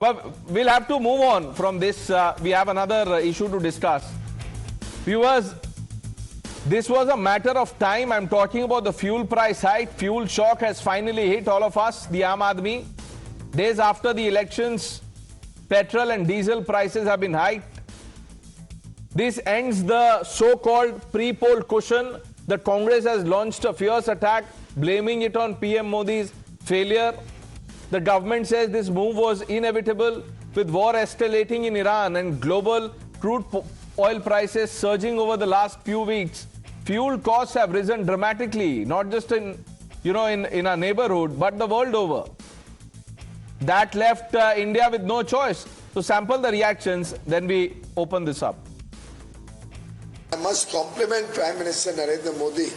But we'll have to move on from this. We have another issue to discuss. Viewers, this was a matter of time. I'm talking about the fuel price hike. Fuel shock has finally hit all of us, the Aam Aadmi. Days after the elections, petrol and diesel prices have been hiked. This ends the so-called pre-poll cushion. The Congress has launched a fierce attack, blaming it on PM Modi's failure. The government says this move was inevitable. With war escalating in Iran and global crude oil prices surging over the last few weeks, fuel costs have risen dramatically, not just in our neighborhood, but the world over. That left India with no choice. So sample the reactions, then we open this up. I must compliment Prime Minister Narendra Modi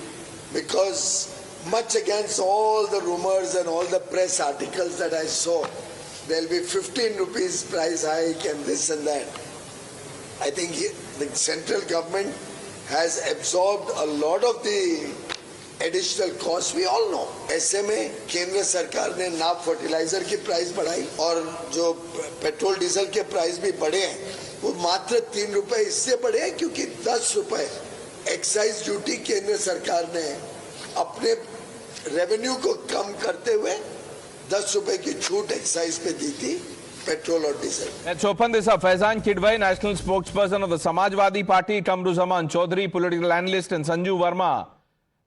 because much against all the rumors and all the press articles that I saw, there'll be 15 rupees price hike and this and that. I think the central government has absorbed a lot of the additional costs. We all know SMA केंद्र सरकार ने ना fertiliser की price बढ़ाई और जो petrol diesel के price भी बढ़े हैं वो मात्र 3 रुपए इससे बढ़े हैं क्योंकि 10 रुपए एक्साइज ड्यूटी केंद्र सरकार ने अपने रेवेन्यू को कम करते हुए 10 रुपए की छूट एक्साइज पे दी थी petrol or diesel. Let's open this up. Faizan Kidwai, national spokesperson of the Samajwadi Party, Kamruzaman Chaudhary, political analyst, and Sanju Verma,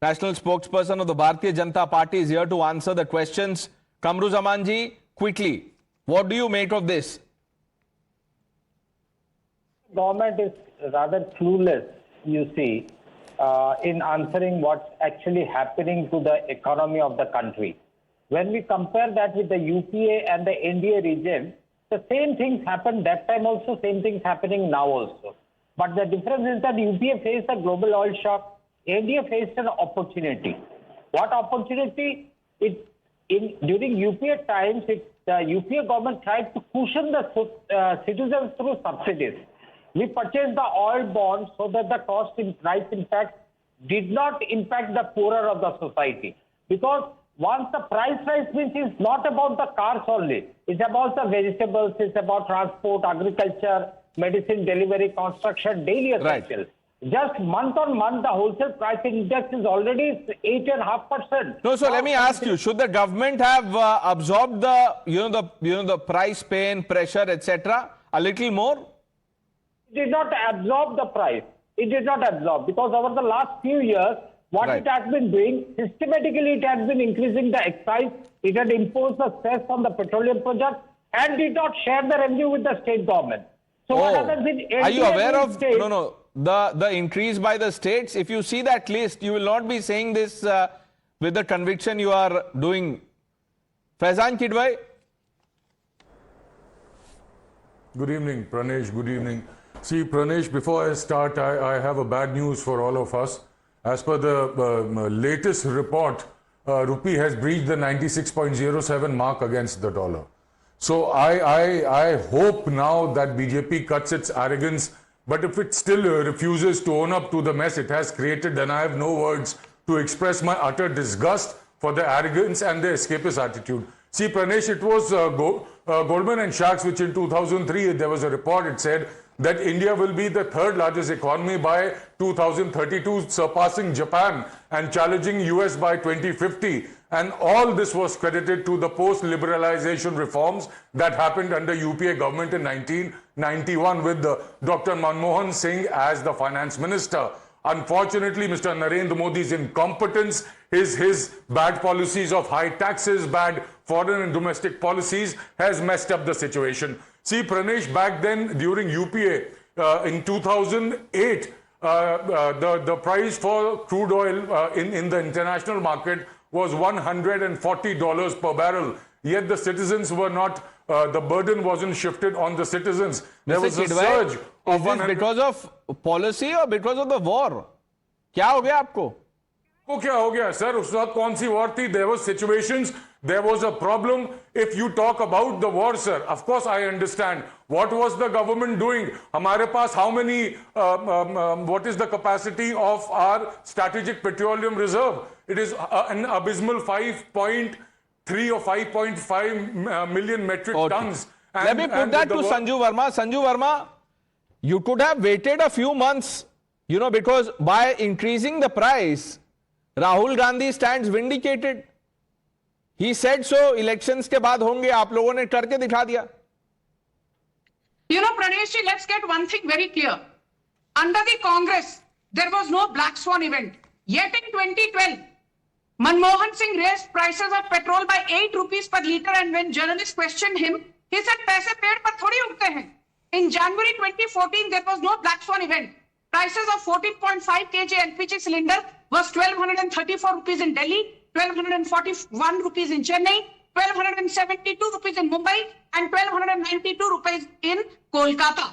national spokesperson of the Bharatiya Janata Party, is here to answer the questions. Kamruzaman ji, quickly, what do you make of this? Government is rather clueless, you see, in answering what's actually happening to the economy of the country. When we compare that with the UPA and the NDA region, the same things happened that time also, same things happening now also. But the difference is that UPA faced a global oil shock, NDA faced an opportunity. What opportunity? During UPA times, the UPA government tried to cushion the citizens through subsidies. We purchased the oil bonds so that the cost in price impact did not impact the poorer of the society. Because once the price rise means it's not about the cars only. It's about the vegetables, it's about transport, agriculture, medicine, delivery, construction, daily essentials. Right. Just month on month, the wholesale price index is already 8.5%. No, so let me ask you: should the government have absorbed the price pain, pressure, etc., a little more? It did not absorb the price. It did not absorb because over the last few years, what it has been doing, systematically it has been increasing the excise, it had imposed the cess on the petroleum projects and did not share the revenue with the state government. So what happens in Are you aware of the increase by the states? If you see that list, you will not be saying this with the conviction you are doing. Faizan Kidwai. Good evening, Pranesh. Good evening. See, Pranesh, before I start, I have a bad news for all of us. As per the latest report, rupee has breached the 96.07 mark against the dollar. So I hope now that BJP cuts its arrogance, but if it still refuses to own up to the mess it has created, then I have no words to express my utter disgust for the arrogance and the escapist attitude. See, Pranesh, it was Goldman & Sachs, which in 2003, there was a report, it said that India will be the third largest economy by 2032, surpassing Japan and challenging US by 2050. And all this was credited to the post-liberalization reforms that happened under UPA government in 1991 with Dr. Manmohan Singh as the finance minister. Unfortunately, Mr. Narendra Modi's incompetence, his bad policies of high taxes, bad foreign and domestic policies has messed up the situation. See, Pranesh, back then during UPA, in 2008, the price for crude oil in the international market was $140 per barrel. Yet the citizens were not, the burden wasn't shifted on the citizens. There was a surge of because of policy or because of the war? क्या हो गया आपको? को क्या हो गया sir? उस वक्त कौन सी वॉर थी? There were situations, there was a problem. If you talk about the war, sir, of course I understand. What was the government doing? हमारे पास how many, what is the capacity of our strategic petroleum reserve? It is an abysmal 5.3 or 5.5 million metric tons. Let me put that to Sanju Verma. Sanju Verma, you could have waited a few months, you know, because by increasing the price, Rahul Gandhi stands vindicated. He said so, elections के बाद होंगे, आप लोगों ने करके दिखा दिया. You know, Pranesh ji, let's get one thing very clear. Under the Congress, there was no black swan event. Yet in 2012, Manmohan Singh raised prices of petrol by 8 rupees per litre, and when journalists questioned him, he said, "पैसे पेड़ पर थोड़ी उगते हैं." In January 2014, there was no black swan event. Prices of 14.5 kg LPG cylinder was 1,234 rupees in Delhi, 1,241 rupees in Chennai, 1,272 rupees in Mumbai, and 1,292 rupees in Kolkata.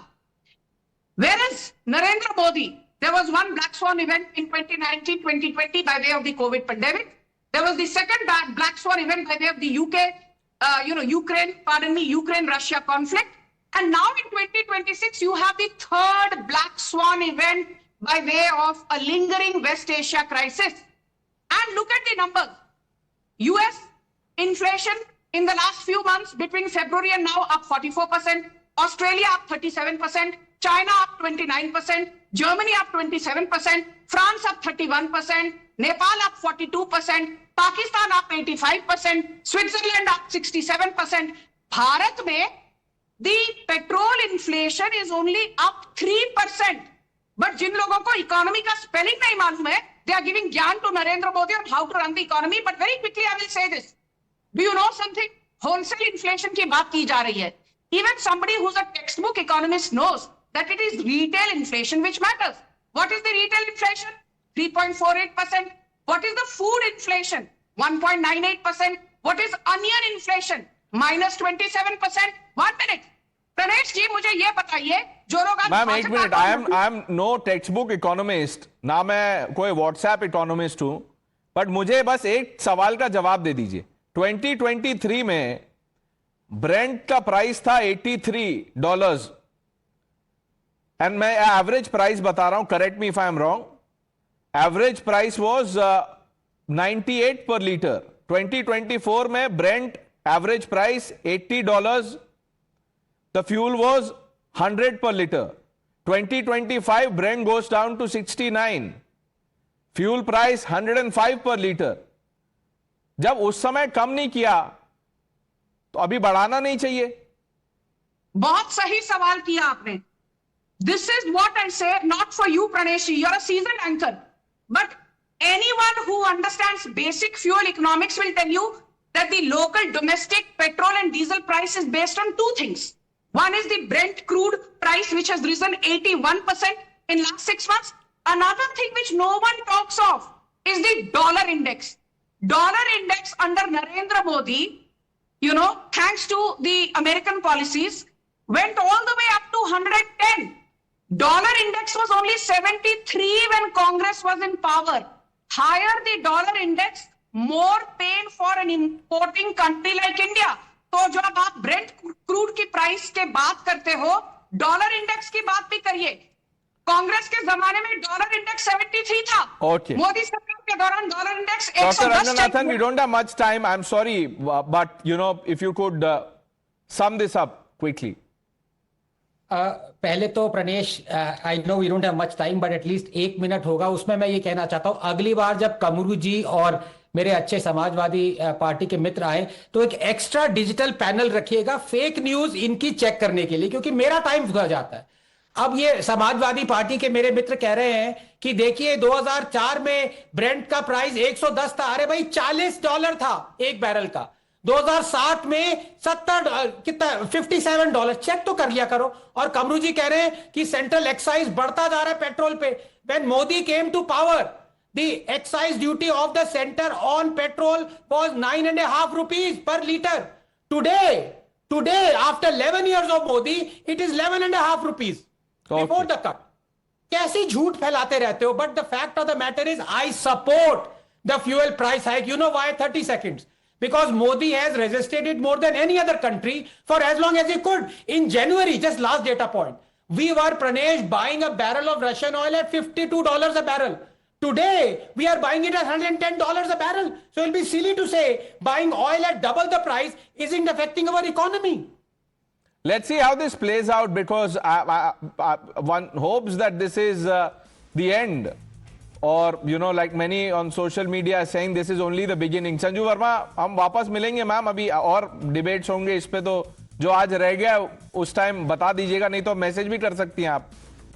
Whereas Narendra Modi, there was one black swan event in 2019-2020 by way of the COVID pandemic. There was the second black swan event by way of the Ukraine-Russia conflict. And now in 2026, you have the third black swan event by way of a lingering West Asia crisis. And look at the numbers. US inflation in the last few months between February and now up 44%, Australia up 37%, China up 29%, Germany up 27%, France up 31%, Nepal up 42%, Pakistan up 85%, Switzerland up 67%. Bharat mein, the petrol inflation is only up 3%. But जिन लोगों को economy का spelling नहीं मालूम है, they are giving ज्ञान to Narendra Modi on how to run the economy. But very quickly I will say this. Do you know something? Wholesale inflation की बात की जा रही है. Even somebody who's a textbook economist knows that it is retail inflation which matters. What is the retail inflation? 3.48%. What is the food inflation? 1.98%. What is onion inflation? Minus 27%. 1 minute. Pranesh ji, मुझे ये बताइए, जो लोग आज ma'am एक minute, I am no text book economist, ना मैं कोई व्हाट्सएप इकोनॉमिस्ट हूं, बट मुझे बस एक सवाल का जवाब दे दीजिए. 2023 में ब्रेंट का प्राइस था $83 एंड मैं एवरेज प्राइस बता रहा हूं, correct me if I am wrong. Average price was 98 पर लीटर. 2024 में Brent average price $80, the fuel was 100 per liter. 2025 Brent goes down to 69. Fuel price 105 per liter. जब उस समय कम नहीं किया तो अभी बढ़ाना नहीं चाहिए. बहुत सही सवाल किया आपने. This is what I say, not for you, Pranesh. You're a seasoned anchor. But anyone who understands basic fuel economics will tell you that the local domestic petrol and diesel price is based on two things. One is the Brent crude price, which has risen 81% in last 6 months. Another thing which no one talks of is the dollar index. Dollar index under Narendra Modi, you know, thanks to the American policies, went all the way up to 110. Dollar index was only 73 when Congress was in power. Higher the dollar index, more pain for an importing country like India. तो जब आप Brent crude की price के बात करते हो, dollar index की बात भी करिए. कांग्रेस के जमाने में डॉलर इंडेक्स 73 था. Okay. मोदी सरकार के दौरान dollar index Dr. 110. Ranganathan, we don't have much time. I'm sorry, but you know, if you could sum this up quickly. पहले तो Pranesh, I know we don't have much time, but at least 1 minute होगा, उसमें मैं ये कहना चाहता हूं, अगली बार जब कमरू जी और मेरे अच्छे समाजवादी पार्टी के मित्र आए तो एक एक्स्ट्रा डिजिटल पैनल रखिएगा फेक न्यूज इनकी चेक करने के लिए, क्योंकि मेरा टाइम गुजर जाता है. अब ये समाजवादी पार्टी के मेरे मित्र कह रहे हैं कि देखिए 2004 में ब्रेंट का प्राइस 110 था. अरे भाई $40 था एक बैरल का. 2007 में 57 चेक तो कर लिया करो. और कमरू जी कह रहे हैं कि सेंट्रल एक्साइज बढ़ता जा रहा है पेट्रोल पे. When Modi came to power, the excise duty of the center on petrol was 9.5 rupees per liter. Today, after 11 years of Modi, it is 11.5 rupees before the cut. कैसी झूठ फैलाते रहते हो? But the fact of the matter is, I support the fuel price hike. You know why? 30 seconds. Because Modi has resisted it more than any other country for as long as he could. In January, just last data point, we were, Pranesh, buying a barrel of Russian oil at $52 a barrel. Today, we are buying it at $110 a barrel. So it will be silly to say buying oil at double the price isn't affecting our economy. let's see how this plays out, because one hopes that this is the end, or like many on social media are saying, this is only the beginning. Sanju Verma, हम वापस मिलेंगे ma'am, अभी और debates होंगे इस पे, तो जो आज रह गया उस टाइम बता दीजिएगा, नहीं तो मैसेज भी कर सकती हैं आप.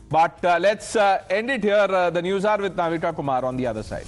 But let's end it here. The news hour with Navita Kumar on the other side.